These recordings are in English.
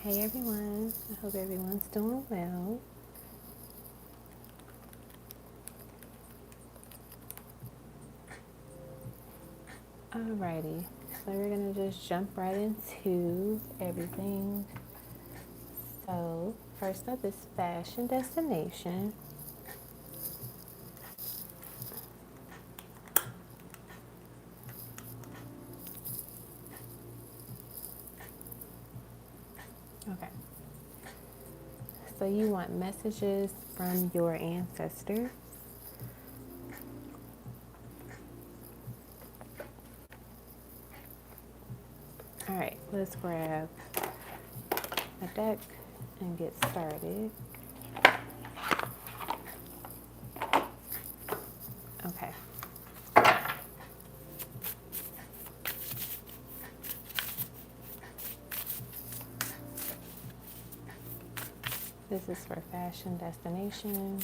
Hey everyone, I hope everyone's doing well. Alrighty, so we're gonna just jump right into everything. So, first up is fashion destination. Okay, so you want messages from your ancestors. Alright, let's grab a deck and get started. Okay. This is for fashion destination.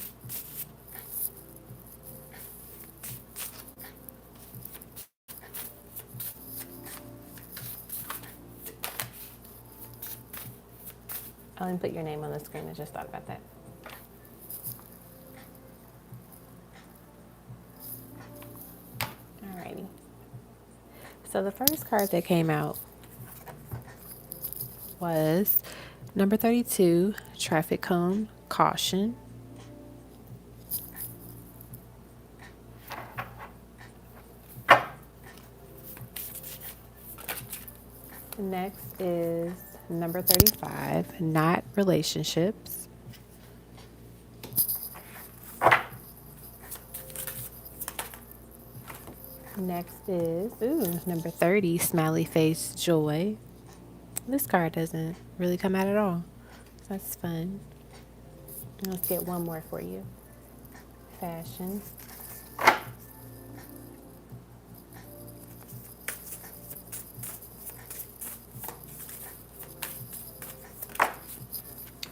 I'll even put your name on the screen. I just thought about that. Alrighty. So the first card that came out was number 32, traffic cone, caution. Next is number 35, not relationships. Next is, number 30, smiley face, joy. This card doesn't really come out at all. So that's fun. Let's get one more for you. Fashion.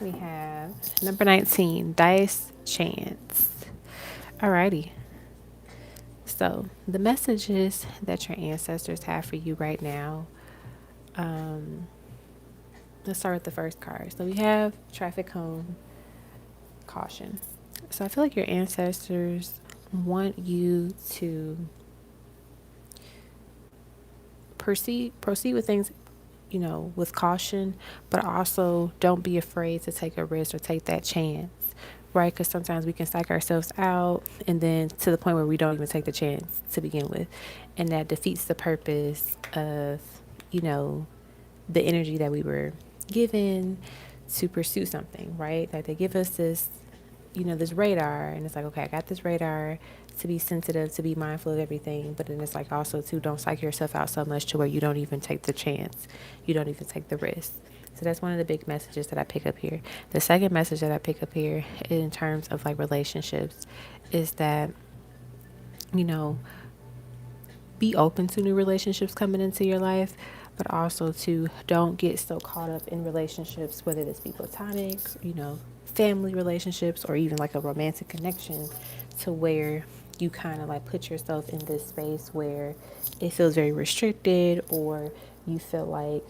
We have number 19, dice, chance. Alrighty. So the messages that your ancestors have for you right now. Let's start with the first card. So we have traffic cone, caution. So I feel like your ancestors want you to proceed with things, with caution, but also don't be afraid to take a risk or take that chance, right? Because sometimes we can psych ourselves out and then to the point where we don't even take the chance to begin with. And that defeats the purpose of, the energy that we were given to pursue something, right? Like they give us this, this radar, and it's like, okay, I got this radar to be sensitive, to be mindful of everything, but then it's like also to don't psych yourself out so much to where you don't even take the chance, you don't even take the risk. So that's one of the big messages that I pick up here. The second message that I pick up here in terms of like relationships is that, be open to new relationships coming into your life, but also to don't get so caught up in relationships, whether this be platonic, family relationships, or even like a romantic connection, to where you kind of like put yourself in this space where it feels very restricted, or you feel like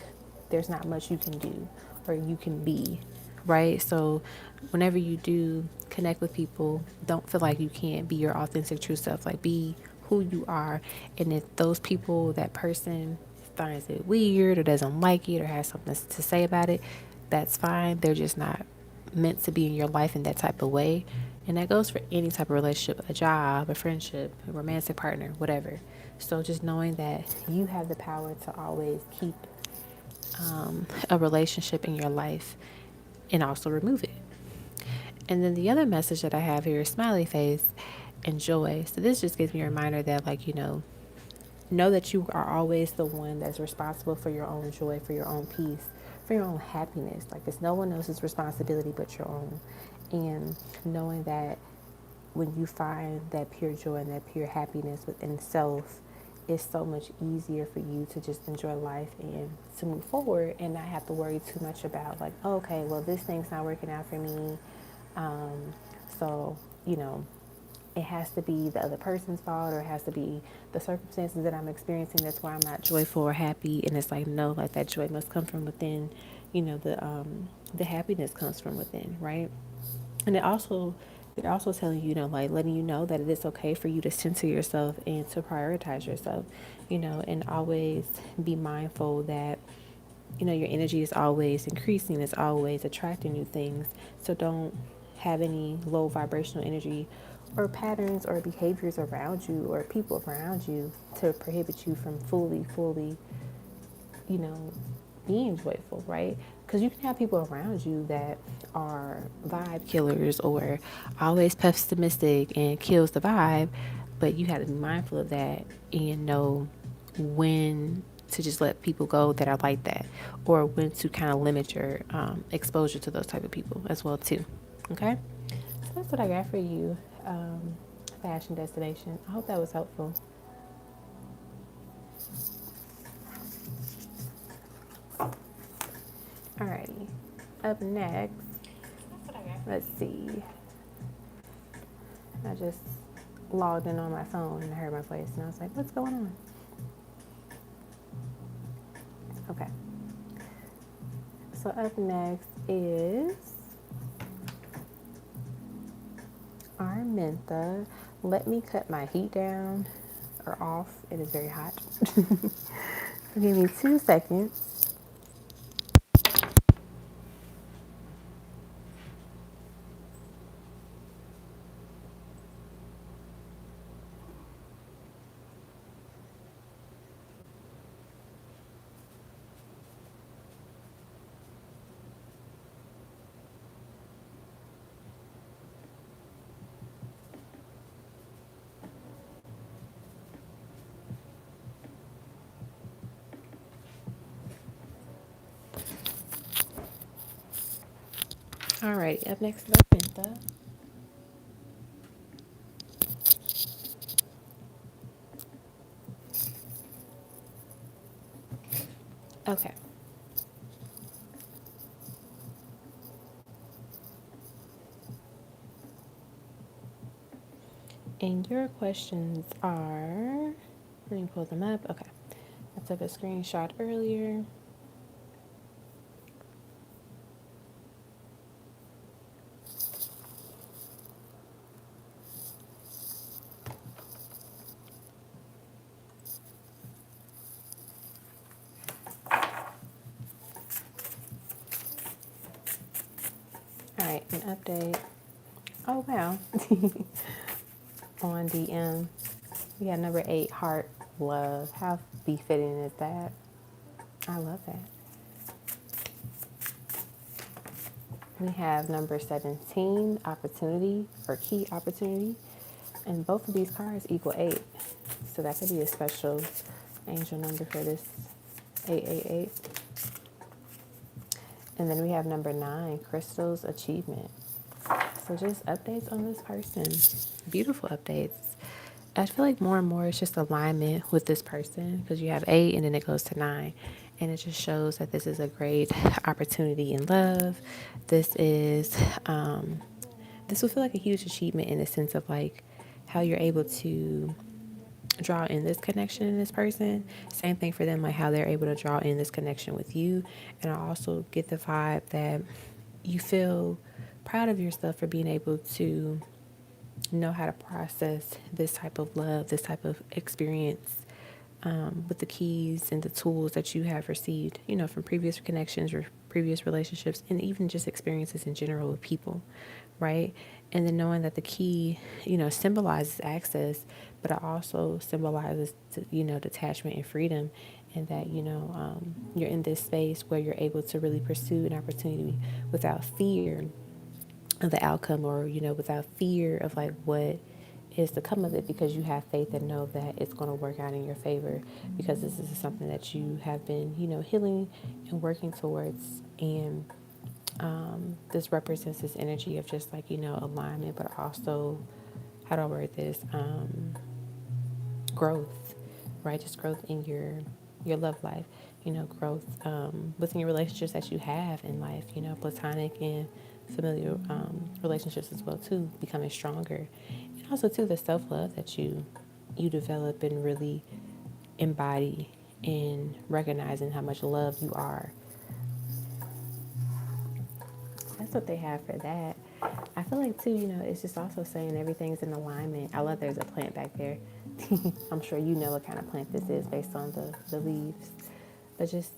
there's not much you can do or you can be, right? So whenever you do connect with people, don't feel like you can't be your authentic true self. Like be who you are. And if those people, that person finds it weird or doesn't like it or has something to say about it, that's fine. They're just not meant to be in your life in that type of way. And that goes for any type of relationship, a job, a friendship, a romantic partner, whatever. So just knowing that you have the power to always keep a relationship in your life and also remove it. And then the other message that I have here is smiley face and joy. So this just gives me a reminder that, like, know that you are always the one that's responsible for your own joy, for your own peace, for your own happiness. Like it's no one else's responsibility but your own. And knowing that when you find that pure joy and that pure happiness within self, it's so much easier for you to just enjoy life and to move forward and not have to worry too much about like, oh, okay, well, this thing's not working out for me. So, it has to be the other person's fault or it has to be the circumstances that I'm experiencing. That's why I'm not joyful or happy. And it's like, no, like that joy must come from within the happiness comes from within, right? And they're also telling you, like letting you know that it is okay for you to center yourself and to prioritize yourself, and always be mindful that your energy is always increasing, it's always attracting new things. So don't have any low vibrational energy or patterns or behaviors around you or people around you to prohibit you from fully, you know, being joyful, right? Because you can have people around you that are vibe killers or always pessimistic and kills the vibe, but you have to be mindful of that and know when to just let people go that are like that, or when to kind of limit your exposure to those type of people as well too. Okay, so that's what I got for you. Fashion destination. I hope that was helpful. Alrighty, up next, let's see. I just logged in on my phone and I heard my voice and I was like, what's going on? Okay. So up next is Arminta. Let me cut my heat down or off. It is very hot. Give me 2 seconds. Alrighty, up next is Arminta. Okay. And your questions are, let me pull them up. Okay. I took a screenshot earlier. All right, an update. Oh, wow. On DM. We got number 8, heart, love. How befitting is that? I love that. We have number 17, opportunity or key opportunity. And both of these cards equal 8. So that could be a special angel number for this 888. And then we have number 9, crystals, achievement. So just updates on this person. Beautiful updates. I feel like more and more it's just alignment with this person because you have 8 and then it goes to 9. And it just shows that this is a great opportunity in love. This is, this will feel like a huge achievement in the sense of like how you're able to draw in this connection in this person. Same thing for them, like how they're able to draw in this connection with you. And I also get the vibe that you feel proud of yourself for being able to know how to process this type of love, this type of experience, with the keys and the tools that you have received, from previous connections or previous relationships, and even just experiences in general with people, right? And then knowing that the key, symbolizes access, but it also symbolizes, detachment and freedom, and that, you're in this space where you're able to really pursue an opportunity without fear of the outcome, or without fear of like what is to come of it, because you have faith and know that it's going to work out in your favor, because this is something that you have been healing and working towards. And this represents this energy of just like alignment, but also, how do I word this, growth, right? Just growth in your love life, growth within your relationships that you have in life, platonic and familiar relationships as well too, becoming stronger. And also too, the self-love that you develop and really embody in recognizing how much love you are that's what they have for that. I feel like too, it's just also saying everything's in alignment. I love there's a plant back there. I'm sure you know what kind of plant this is based on the leaves. But just,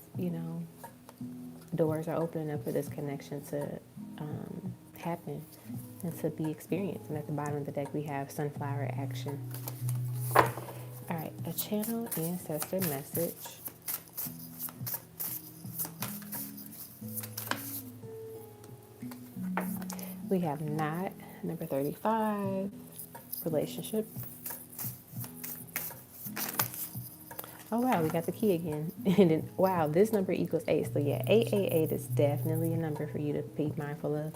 doors are opening up for this connection to happen and to be experienced. And at the bottom of the deck, we have sunflower action. All right, a channel ancestor message. We have not, number 35, relationship. Oh wow, we got the key again. And then wow, this number equals 8. So yeah, 888 is definitely a number for you to be mindful of.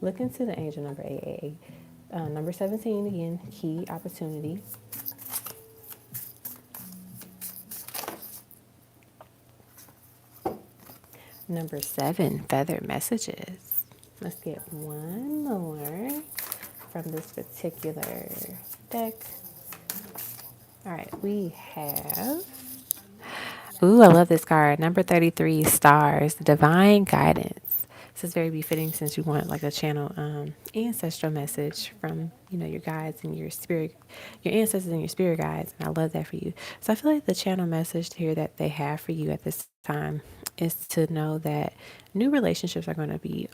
Look into the angel number 888. Number 17 again, key opportunity. Number 7, feather messages. Let's get one more from this particular deck. All right, we have, ooh, I love this card. Number 33, stars, divine guidance. This is very befitting since you want like a channel ancestral message from, your guides and your spirit, your ancestors and your spirit guides. And I love that for you. So I feel like the channel message here that they have for you at this time is to know that new relationships are going to be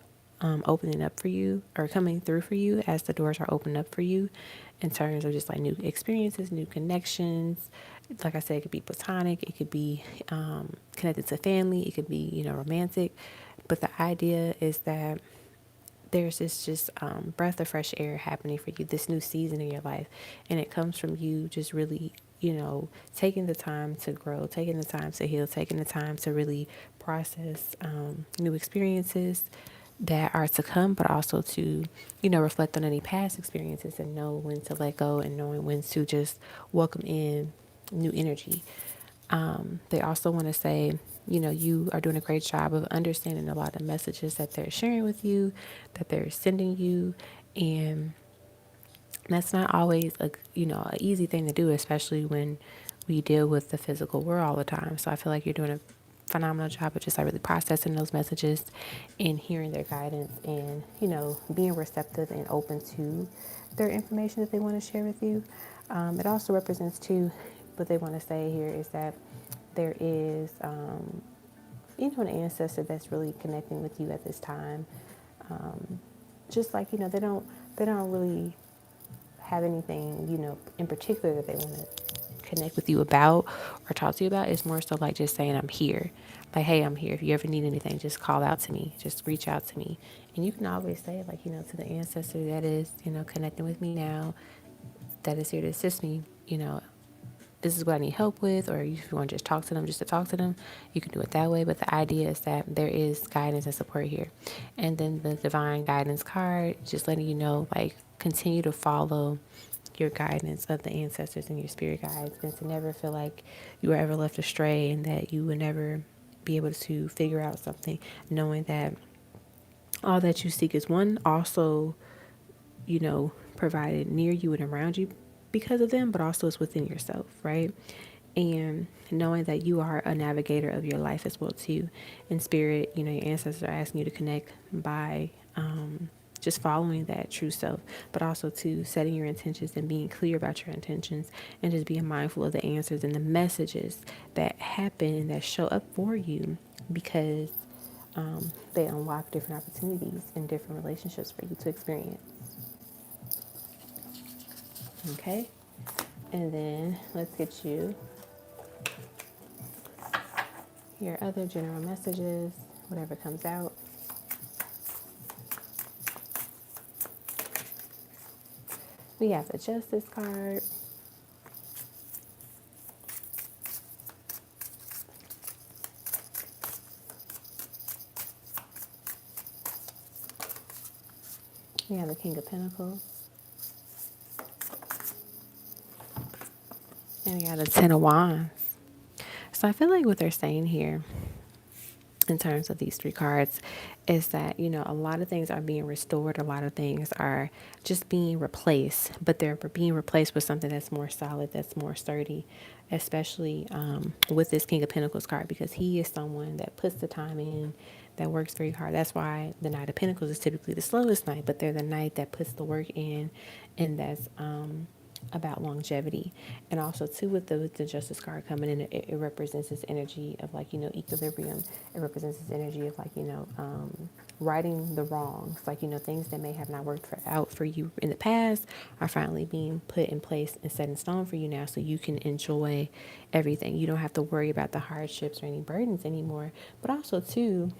opening up for you or coming through for you as the doors are opened up for you in terms of just like new experiences, new connections. Like I said, it could be platonic, it could be connected to family, it could be, romantic. But the idea is that there's this just breath of fresh air happening for you, this new season in your life. And it comes from you just really, taking the time to grow, taking the time to heal, taking the time to really process new experiences that are to come, but also to, reflect on any past experiences and know when to let go and knowing when to just welcome in new energy. They also want to say, you are doing a great job of understanding a lot of messages that they're sharing with you, that they're sending you. And that's not always a easy thing to do, especially when we deal with the physical world all the time. So I feel like you're doing a phenomenal job of just like really processing those messages and hearing their guidance and, being receptive and open to their information that they want to share with you. It also represents too, what they want to say here is that there is, an ancestor that's really connecting with you at this time. Just like, they don't really have anything, in particular that they want to connect with you about or talk to you about. It's more so like just saying, I'm here. Like, hey, I'm here. If you ever need anything, just call out to me. Just reach out to me. And you can always say, like, to the ancestor that is, connecting with me now, that is here to assist me, this is what I need help with, or if you want to just talk to them, just to talk to them, you can do it that way. But the idea is that there is guidance and support here. And then the divine guidance card, just letting you know, like, continue to follow your guidance of the ancestors and your spirit guides, and to never feel like you were ever left astray and that you would never be able to figure out something, knowing that all that you seek is one, also, provided near you and around you because of them, but also it's within yourself, right? And knowing that you are a navigator of your life as well too. In spirit, your ancestors are asking you to connect by just following that true self, but also to setting your intentions and being clear about your intentions, and just being mindful of the answers and the messages that happen and that show up for you, because they unlock different opportunities and different relationships for you to experience. Okay, and then let's get you your other general messages, whatever comes out. We have the Justice card. We have the King of Pentacles. And we got the Ten of Wands. So I feel like what they're saying here in terms of these three cards is that, a lot of things are being restored, a lot of things are just being replaced, but they're being replaced with something that's more solid, that's more sturdy, especially with this King of Pentacles card, because he is someone that puts the time in, that works very hard. That's why the Knight of Pentacles is typically the slowest knight, but they're the knight that puts the work in, and that's about longevity. And also too, with the Justice card coming in, it represents this energy of, like, equilibrium. It represents this energy of, like, righting the wrongs, like, things that may have not worked out for you in the past are finally being put in place and set in stone for you now, so you can enjoy everything. You don't have to worry about the hardships or any burdens anymore. But also too,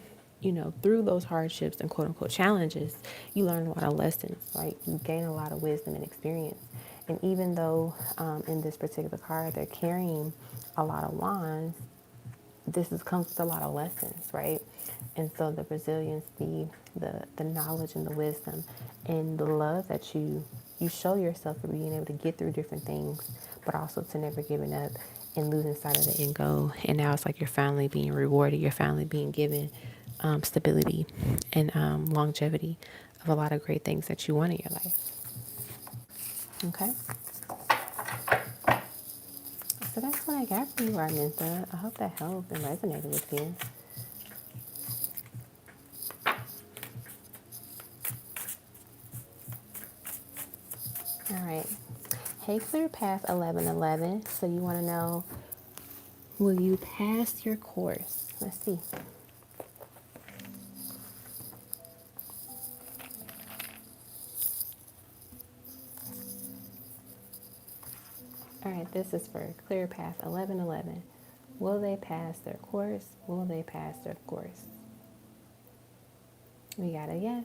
through those hardships and quote unquote challenges, you learn a lot of lessons, right? You gain a lot of wisdom and experience. And even though in this particular card they're carrying a lot of wands, comes with a lot of lessons, right? And so the resilience, the knowledge and the wisdom and the love that you show yourself for being able to get through different things, but also to never giving up and losing sight of the end goal. And now it's like you're finally being rewarded. You're finally being given stability and longevity of a lot of great things that you want in your life. Okay. So that's what I got for you, Arminta. I hope that helped and resonated with you. All right. Hey, Clear Path 1111. So you want to know, will you pass your course? Let's see. All right, this is for Clear Path 1111. Will they pass their course? Will they pass their course? We got a yes.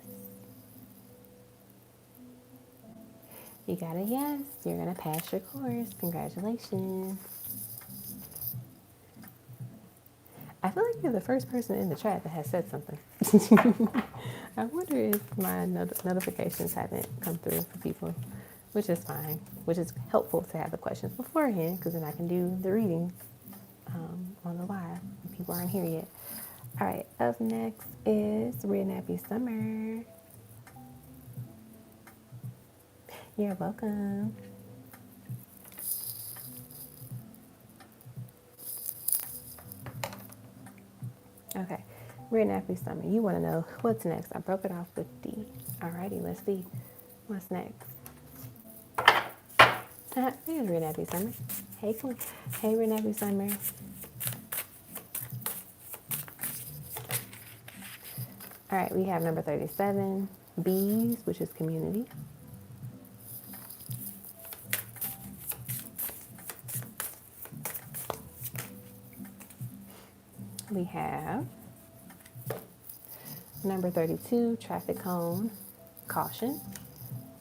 You got a yes. You're going to pass your course. Congratulations. I feel like you're the first person in the chat that has said something. I wonder if my notifications haven't come through for people, which is fine, which is helpful to have the questions beforehand, because then I can do the reading on the live when people aren't here yet. All right, up next is Red Nappy Summer. You're welcome. Okay, Red Nappy Summer, you want to know what's next. I broke it off with D. Alrighty, let's see what's next. There's Red Nappy Summer. Hey, hey, Red Nappy Summer. All right, we have number 37, Bees, which is community. We have number 32, Traffic Cone, Caution.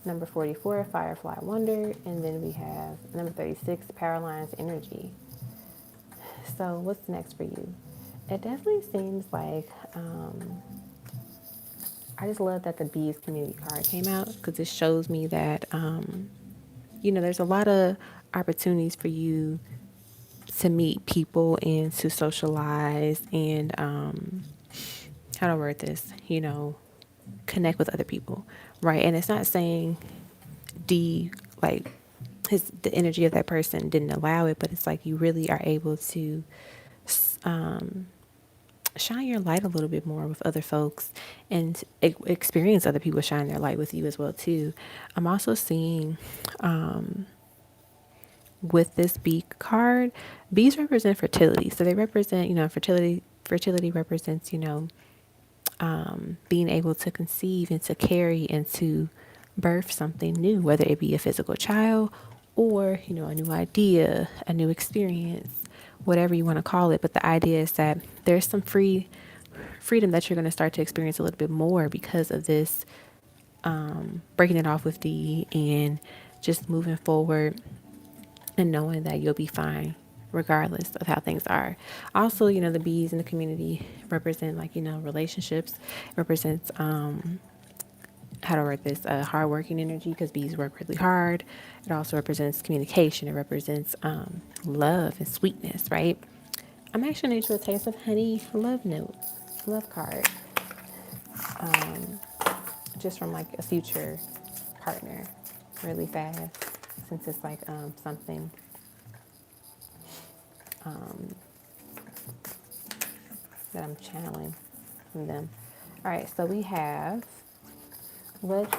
Number 44, Firefly Wonder. And then we have number 36, Paralyzed Energy. So what's next for you? It definitely seems like, I just love that the Bees community card came out, because it shows me that, there's a lot of opportunities for you to meet people and to socialize and, how do I word this, connect with other people, right? And it's not saying the energy of that person didn't allow it, but it's like you really are able to shine your light a little bit more with other folks and experience other people shine their light with you as well too. I'm also seeing with this bee card, bees represent fertility. So they represent, fertility. Fertility represents, being able to conceive and to carry and to birth something new, whether it be a physical child or, a new idea, a new experience, whatever you want to call it. But the idea is that there's some freedom that you're going to start to experience a little bit more because of this, breaking it off with D and just moving forward and knowing that you'll be fine regardless of how things are. Also, the bees in the community represent, like, relationships. It represents, how to write this, hardworking energy, because bees work really hard. It also represents communication. It represents love and sweetness, right? I'm actually going to do a taste of honey love notes. love card, just from like a future partner, really fast, since it's like something that I'm channeling from them. All right, so we have let's,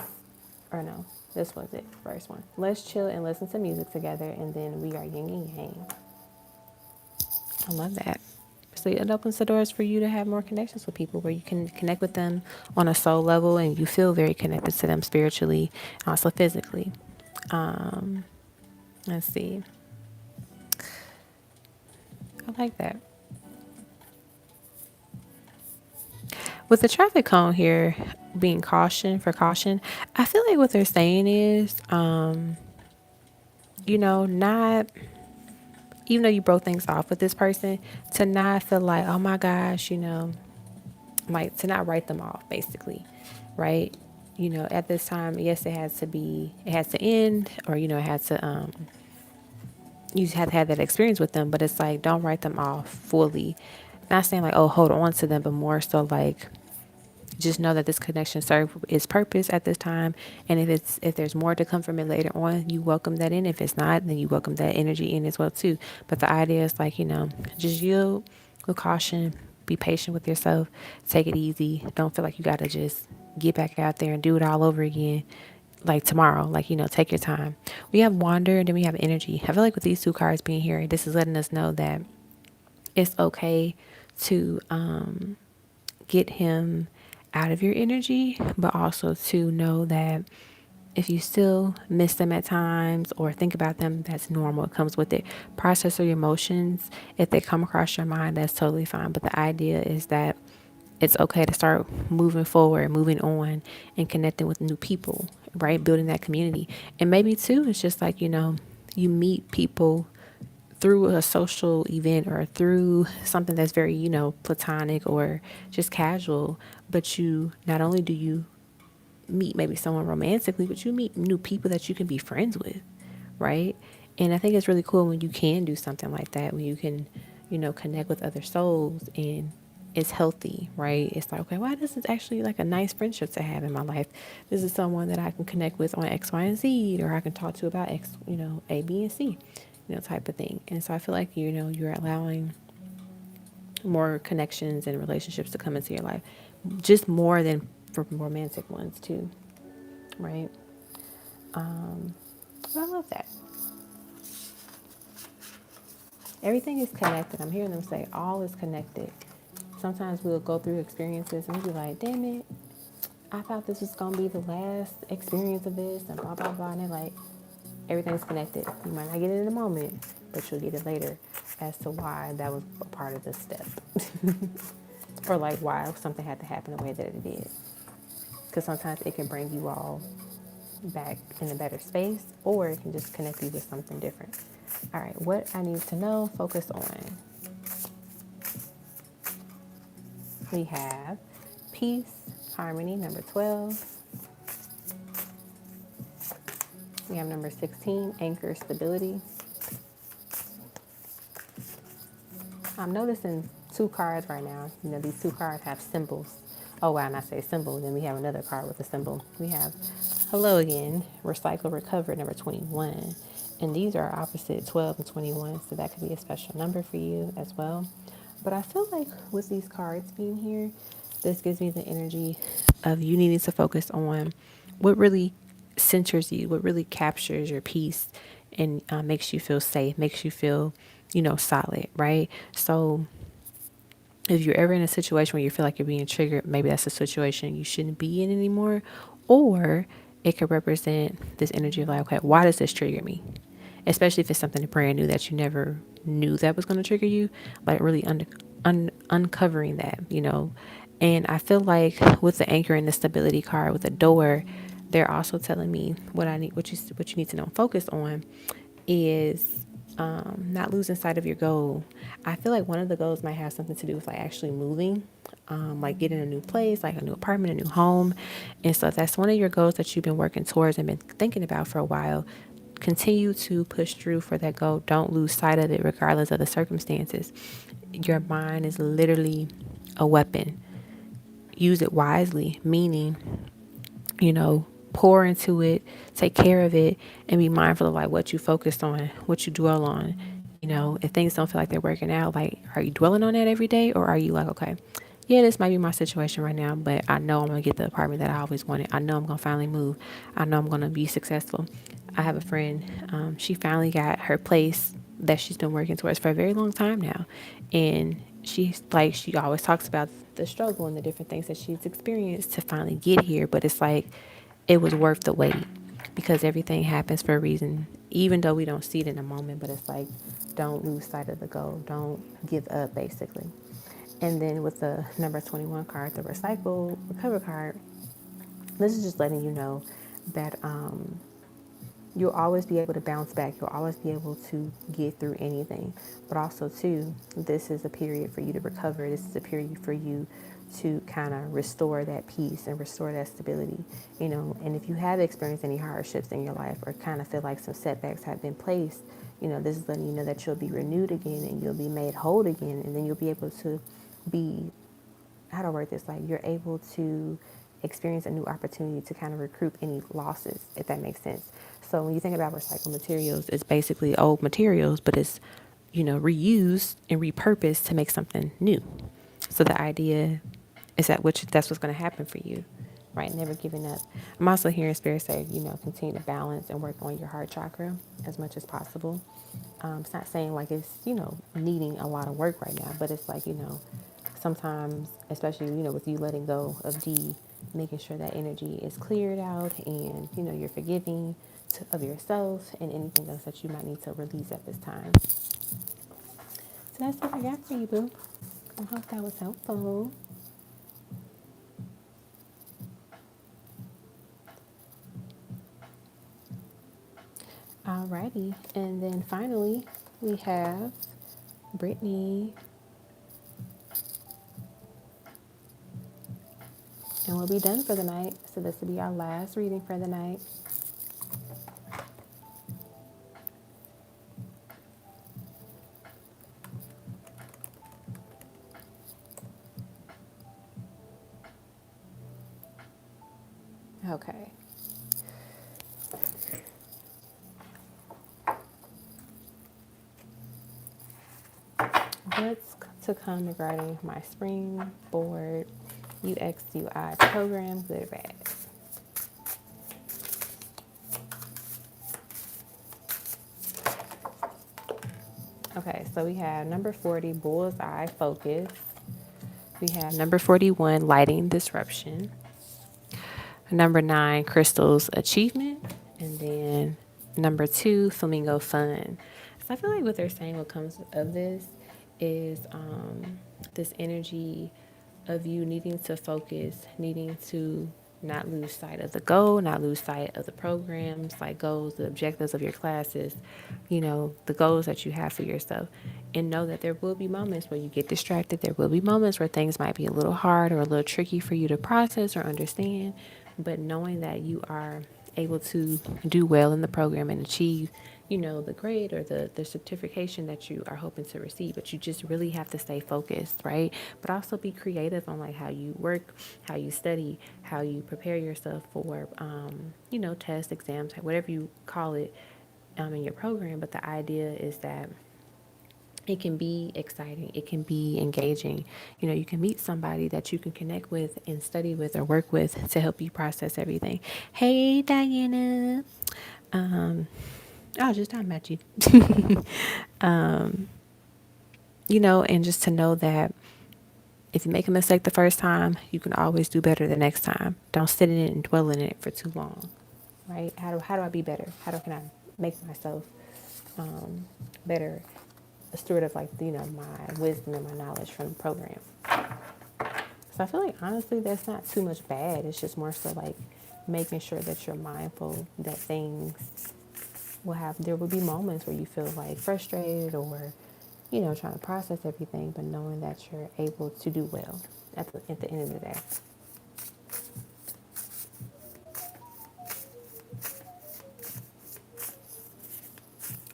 or no, this was it, first one. Let's chill and listen to music together, and then we are yin and yang. I love that. So it opens the doors for you to have more connections with people where you can connect with them on a soul level and you feel very connected to them spiritually and also physically. Um, let's see. I like that. With the traffic cone here being caution, I feel like what they're saying is, not, even though you broke things off with this person, to not feel like, oh my gosh, like to not write them off, basically, right? At this time, yes, it has to end, or, it has to, you just have to have that experience with them, but it's like, don't write them off fully. Not saying like, oh, hold on to them, but more so like, just know that this connection serves its purpose at this time, and if there's more to come from it later on, you welcome that in. If it's not, then you welcome that energy in as well too. But the idea is like, just yield with caution, be patient with yourself, take it easy. Don't feel like you got to just get back out there and do it all over again like tomorrow. Like, take your time. We have wander, and then we have energy. I feel like with these two cards being here, this is letting us know that it's okay to get him out of your energy, but also to know that if you still miss them at times or think about them, that's normal. It comes with it. Process your emotions. If they come across your mind, that's totally fine. But the idea is that it's okay to start moving forward, moving on, and connecting with new people, right? Building that community. And maybe too, it's just like, you meet people through a social event or through something that's very, platonic or just casual, but you, not only do you meet maybe someone romantically, but you meet new people that you can be friends with, right? And I think it's really cool when you can do something like that, when you can, connect with other souls, and it's healthy, right? It's like, okay, wow, this is actually like a nice friendship to have in my life. This is someone that I can connect with on X, Y, and Z, or I can talk to about X, A, B, and C, type of thing. And so I feel like, you're allowing more connections and relationships to come into your life, just more than for romantic ones too, right? I love that. Everything is connected. I'm hearing them say all is connected. Sometimes we'll go through experiences and we'll be like, damn it, I thought this was going to be the last experience of this and blah, blah, blah. And they're like, everything's connected. You might not get it in the moment, but you'll get it later as to why that was a part of this step. Or like why something had to happen the way that it did. Because sometimes it can bring you all back in a better space, or it can just connect you with something different. All right, what I need to know, focus on. We have peace, harmony, number 12. We have number 16, anchor, stability. I'm noticing two cards right now. These two cards have symbols. Oh, wow, and I say symbol, then we have another card with a symbol. We have hello again, recycle, recover, number 21. And these are opposite, 12 and 21, so that could be a special number for you as well. But I feel like with these cards being here, this gives me the energy of you needing to focus on what really centers you, what really captures your peace and makes you feel safe, makes you feel, solid, right? So if you're ever in a situation where you feel like you're being triggered, maybe that's a situation you shouldn't be in anymore. Or it could represent this energy of like, okay, why does this trigger me? Especially if it's something brand new that you never knew that was going to trigger you, like really uncovering that, And I feel like with the anchor and the stability card with the door, they're also telling me what I need, what you need to know and focus on is not losing sight of your goal. I feel like one of the goals might have something to do with like actually moving, like getting a new place, like a new apartment, a new home. And so if that's one of your goals that you've been working towards and been thinking about for a while, continue to push through for that goal. Don't lose sight of it regardless of the circumstances. Your mind is literally a weapon. use it wisely, meaning, pour into it, take care of it, and be mindful of like what you focus on, what you dwell on. If things don't feel like they're working out, like, are you dwelling on that every day, or are you like, okay, yeah, this might be my situation right now, but I know I'm gonna get the apartment that I always wanted. I know I'm gonna finally move. I know I'm gonna be successful. I have a friend, she finally got her place that she's been working towards for a very long time now. And she's like, she always talks about the struggle and the different things that she's experienced to finally get here. But it's like, it was worth the wait because everything happens for a reason, even though we don't see it in a moment. But it's like, don't lose sight of the goal. Don't give up, basically. And then with the number 21 card, the recycle recover card, this is just letting you know that you'll always be able to bounce back. You'll always be able to get through anything. But also, too, this is a period for you to recover. This is a period for you to kind of restore that peace and restore that stability. And if you have experienced any hardships in your life or kind of feel like some setbacks have been placed, this is letting you know that you'll be renewed again and you'll be made whole again. And then you'll be able to be, how do I word this? Like, you're able to experience a new opportunity to kind of recoup any losses, if that makes sense. So when you think about recycled materials, it's basically old materials, but it's, reused and repurposed to make something new. So the idea is that's what's going to happen for you, right? Never giving up. I'm also hearing Spirit say, continue to balance and work on your heart chakra as much as possible. It's not saying like it's, needing a lot of work right now, but it's like, sometimes, especially, with you letting go of D, making sure that energy is cleared out and, you're forgiving of yourself and anything else that you might need to release at this time. So that's what I got for you, boo. I hope that was helpful. Alrighty. And then finally, we have Brittany. And we'll be done for the night. So this will be our last reading for the night. Okay. What's to come regarding my springboard UXUI program, good or bad? Okay, so we have number 40, bullseye focus. We have number 41, lighting disruption. Number 9, crystals achievement. And then number 2, flamingo fun. So I feel like what they're saying, what comes of this is this energy of you needing to focus, needing to not lose sight of the goal, not lose sight of the programs, like goals, the objectives of your classes, the goals that you have for yourself. And know that there will be moments where you get distracted. There will be moments where things might be a little hard or a little tricky for you to process or understand. But knowing that you are able to do well in the program and achieve, the grade or the certification that you are hoping to receive. But you just really have to stay focused, right? But also be creative on like how you work, how you study, how you prepare yourself for, tests, exams, whatever you call it in your program. But the idea is that it can be exciting. It can be engaging. You can meet somebody that you can connect with and study with or work with to help you process everything. Hey, Diana. Oh, just talking about you. And just to know that if you make a mistake the first time, you can always do better the next time. Don't sit in it and dwell in it for too long, right? How do I be better? Can I make myself better? A steward of like, my wisdom and my knowledge from the program. So I feel like honestly, that's not too much bad. It's just more so like making sure that you're mindful that things there will be moments where you feel like frustrated or, trying to process everything, but knowing that you're able to do well at the end of the day.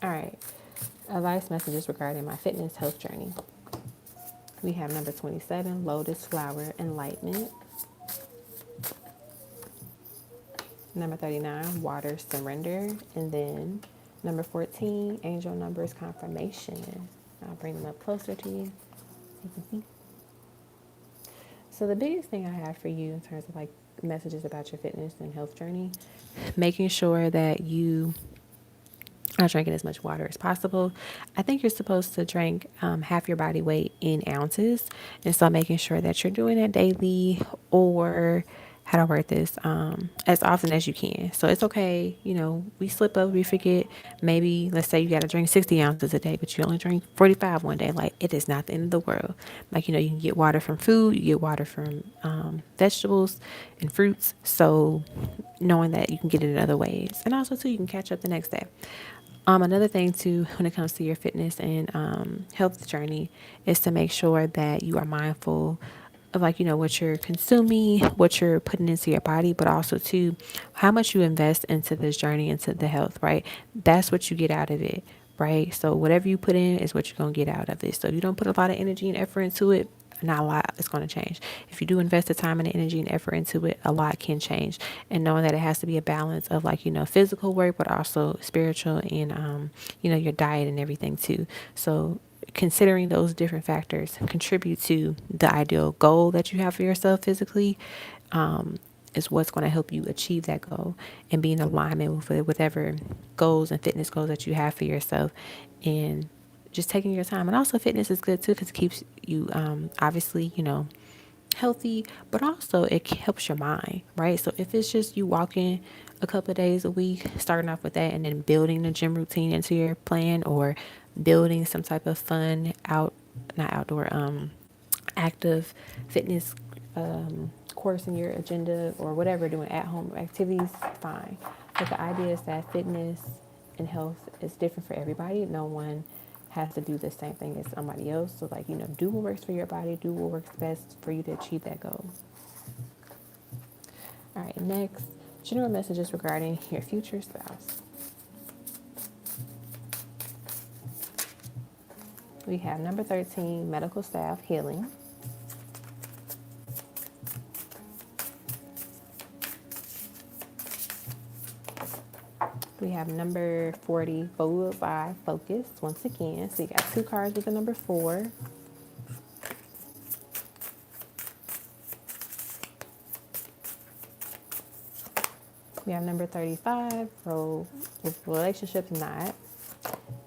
All right. Advice messages regarding my fitness health journey. We have number 27, Lotus Flower Enlightenment. Number 39, water surrender. And then number 14, angel numbers confirmation. I'll bring them up closer to you. You can see. So the biggest thing I have for you in terms of like messages about your fitness and health journey, making sure that you are drinking as much water as possible. I think you're supposed to drink half your body weight in ounces. And so making sure that you're doing it daily, or how do I word this, as often as you can. So it's okay. You know, we slip up, we forget. Maybe let's say you got to drink 60 ounces a day, but you only drink 45 one day. Like, it is not the end of the world. Like, you know, you can get water from food, you get water from vegetables and fruits. So knowing that you can get it in other ways. And also too, you can catch up the next day. Another thing too, when it comes to your fitness and health journey, is to make sure that you are mindful of, like, you know, what you're consuming, what you're putting into your body, but also too, how much you invest into this journey, into the health, right? That's what you get out of it, right? So whatever you put in is what you're going to get out of it. So if you don't put a lot of energy and effort into it, not a lot is going to change. If you do invest the time and the energy and effort into it, a lot can change. And knowing that it has to be a balance of, like, you know, physical work, but also spiritual and, you know, your diet and everything too. So considering those different factors contribute to the ideal goal that you have for yourself physically, is what's going to help you achieve that goal and be in alignment with whatever goals and fitness goals that you have for yourself. And just taking your time. And also fitness is good too, because it keeps you obviously, you know, healthy, but also it helps your mind, right? So if it's just you walking a couple of days a week, starting off with that, and then building the gym routine into your plan, or building some type of fun not outdoor, active fitness course in your agenda, or whatever, doing at home activities, fine. But the idea is that fitness and health is different for everybody. No one has to do the same thing as somebody else. So, like, you know, do what works for your body, do what works best for you to achieve that goal. All right, next, general messages regarding your future spouse. We have number 13, medical staff healing. We have number 40, bullseye focus, once again. So you got two cards with the number 4. We have number 35, relationships not.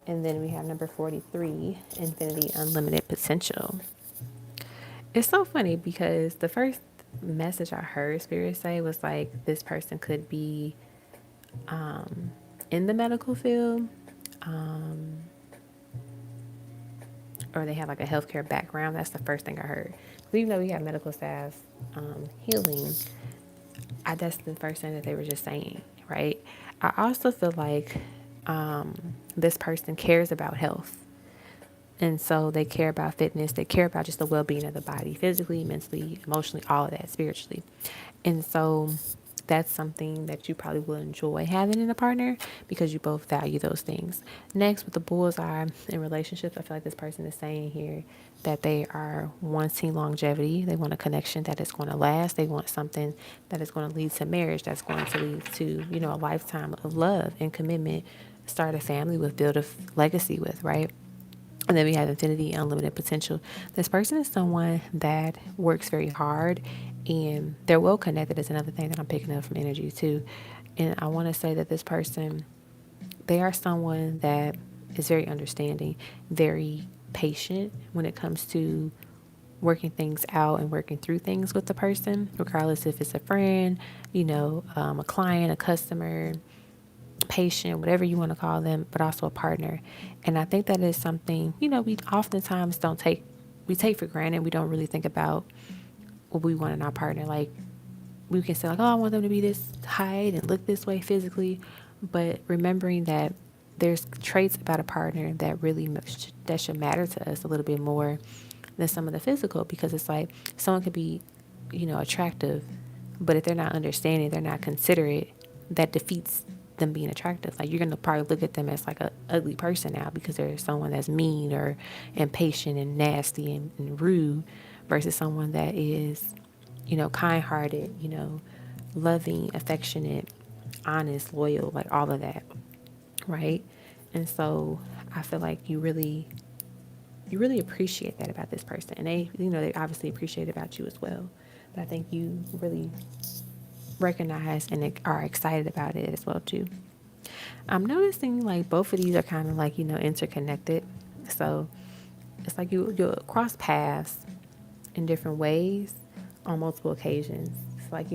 And then we have number 43, infinity, unlimited potential. It's so funny because the first message I heard Spirit say was like, this person could be in the medical field, or they have like a healthcare background. That's the first thing I heard. But even though we have medical staff healing, that's the first thing that they were just saying, right? I also feel like this person cares about health. And so they care about fitness. They care about just the well-being of the body, physically, mentally, emotionally, all of that, spiritually. And so that's something that you probably will enjoy having in a partner, because you both value those things. Next, with the bullseye in relationships, I feel like this person is saying here that they are wanting longevity. They want a connection that is going to last. They want something that is going to lead to marriage, that's going to lead to, you know, a lifetime of love and commitment, start a family with, build a legacy with, right? And then we have infinity, unlimited potential. This person is someone that works very hard, and they're well connected is another thing that I'm picking up from energy too. And I want to say that this person, they are someone that is very understanding, very patient when it comes to working things out and working through things with the person, regardless if it's a friend, you know, a client, a customer, patient, whatever you want to call them, but also a partner. And I think that is something, you know, we oftentimes we take for granted. We don't really think about what we want in our partner. Like, we can say like, oh, I want them to be this height and look this way physically, but remembering that there's traits about a partner that really that should matter to us a little bit more than some of the physical, because it's like someone could be, you know, attractive, but if they're not understanding, they're not considerate, that defeats them being attractive. Like, you're going to probably look at them as like a ugly person now, because they're someone that's mean or impatient and nasty and rude, versus someone that is, you know, kind-hearted, you know, loving, affectionate, honest, loyal, like all of that, right? And so I feel like you really appreciate that about this person, and they obviously appreciate it about you as well. But I think you really recognize and are excited about it as well too. I'm noticing like both of these are kind of like interconnected, so it's like you'll cross paths in different ways on multiple occasions. It's like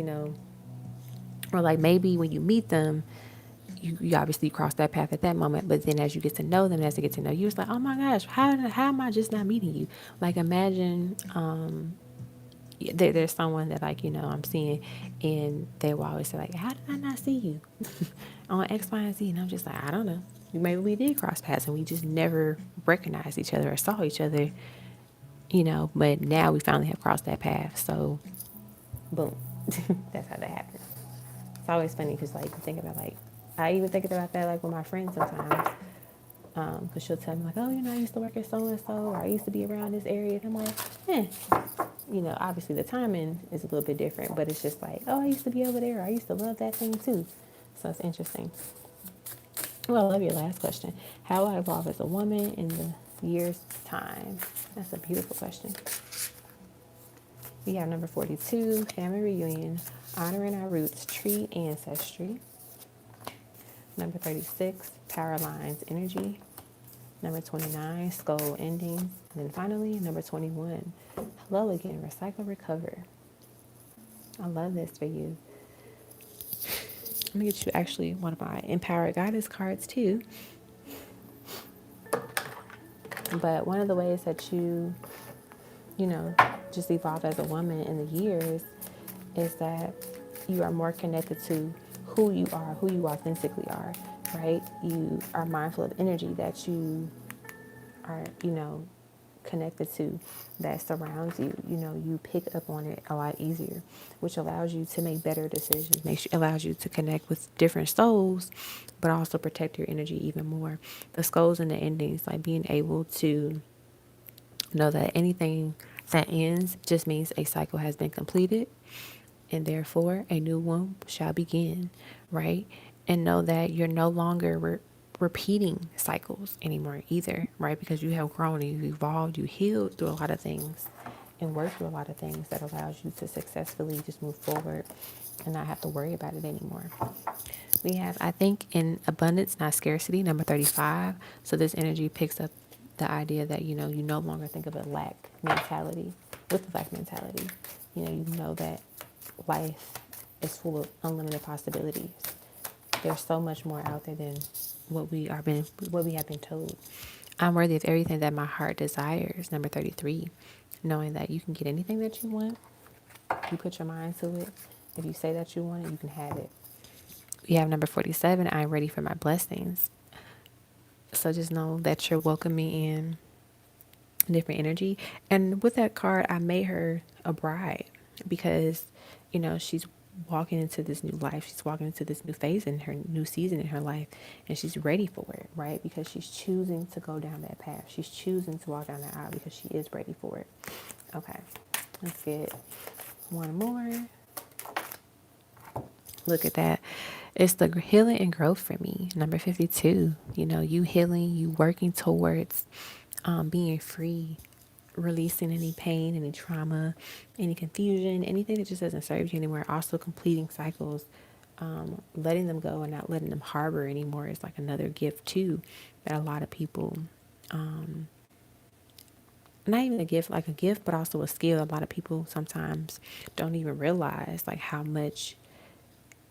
or like maybe when you meet them, you obviously cross that path at that moment, but then as you get to know them, as they get to know you, it's like, oh my gosh, how am I just not meeting you? Like imagine there's someone that like I'm seeing, and they will always say like, how did I not see you on X, Y, and Z? And I'm just like, I don't know. Maybe we did cross paths and we just never recognized each other or saw each other, but now we finally have crossed that path. So boom. That's how that happens. It's always funny because like you think about like, I even think about that like with my friends sometimes, because she'll tell me like, oh, I used to work at so and so, or I used to be around this area, and I'm like, obviously the timing is a little bit different, but it's just like, oh, I used to be over there, or I used to love that thing too. So it's interesting. Well, I love your last question. How will I evolve as a woman in the year's time? That's a beautiful question. We have number 42, family reunion, honoring our roots, tree ancestry. Number 36, power lines, energy. Number 29, skull endings. And then finally, number 21, hello again, recycle, recover. I love this for you. Let me get you actually one of my empowered goddess cards too. But one of the ways that just evolve as a woman in the years is that you are more connected to who you are, who you authentically are, right? You are mindful of energy that you are, connected to, that surrounds you. You pick up on it a lot easier, which allows you to make better decisions, allows you to connect with different souls, but also protect your energy even more. The skulls and the endings, like being able to know that anything that ends just means a cycle has been completed, and therefore a new one shall begin, right? And know that you're no longer repeating cycles anymore either, right? Because you have grown, you evolved, you healed through a lot of things and worked through a lot of things that allows you to successfully just move forward and not have to worry about it anymore. We have, I think, in abundance, not scarcity, number 35. So this energy picks up the idea that, you no longer think of a lack mentality with the lack mentality. You know that life is full of unlimited possibilities. There's so much more out there than what we have been told. I'm worthy of everything that my heart desires. Number 33, knowing that you can get anything that you want. You put your mind to it. If you say that you want it, you can have it. We have number 47, I'm ready for my blessings. So just know that you're welcoming in different energy. And with that card, I made her a bride because, she's walking into this new life. She's walking into this new phase in her new season in her life, and she's ready for it, right? Because she's choosing to go down that path. She's choosing to walk down that aisle because she is ready for it. Okay, let's get one more. Look at that. It's the healing and growth for me. Number 52, you healing, you working towards being free, releasing any pain, any trauma, any confusion, anything that just doesn't serve you anymore. Also completing cycles, letting them go and not letting them harbor anymore is like another gift too that a lot of people, not even a gift, like a gift, but also a skill. A lot of people sometimes don't even realize like how much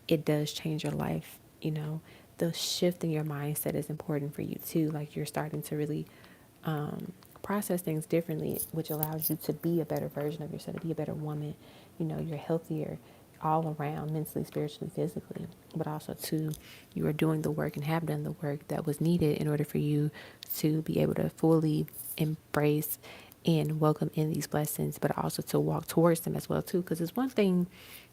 it does change your life. The shift in your mindset is important for you too. Like you're starting to really process things differently, which allows you to be a better version of yourself, to be a better woman. You're healthier all around, mentally, spiritually, physically, but also too, you are doing the work and have done the work that was needed in order for you to be able to fully embrace and welcome in these blessings, but also to walk towards them as well too. Because it's one thing,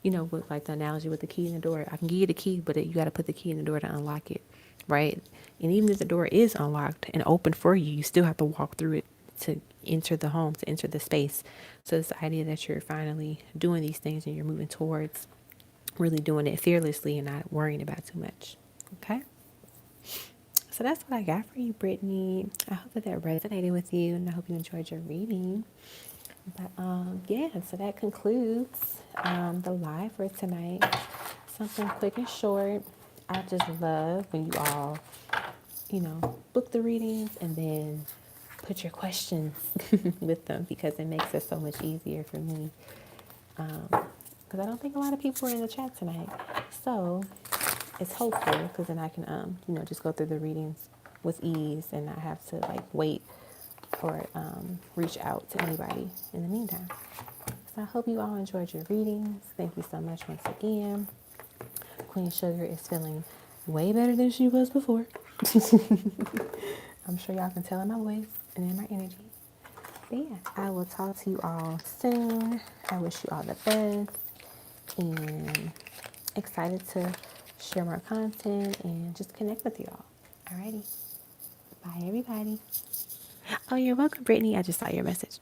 with like the analogy with the key in the door. I can give you the key, but you got to put the key in the door to unlock it, right? And even if the door is unlocked and open for you, you still have to walk through it to enter the home, to enter the space. So it's the idea that you're finally doing these things and you're moving towards really doing it fearlessly and not worrying about too much. Okay? So that's what I got for you, Brittany. I hope that resonated with you, and I hope you enjoyed your reading. But yeah, so that concludes the live for tonight. Something quick and short. I just love when you all, book the readings and then put your questions with them, because it makes it so much easier for me. Because I don't think a lot of people are in the chat tonight. So it's hopeful, because then I can, just go through the readings with ease and not have to wait or reach out to anybody in the meantime. So I hope you all enjoyed your readings. Thank you so much once again. Queen Sugar is feeling way better than she was before. I'm sure y'all can tell in my voice and in my energy. But yeah, I will talk to you all soon. I wish you all the best, and excited to share more content and just connect with you all. Alrighty. Bye, everybody. Oh, you're welcome, Brittany. I just saw your message.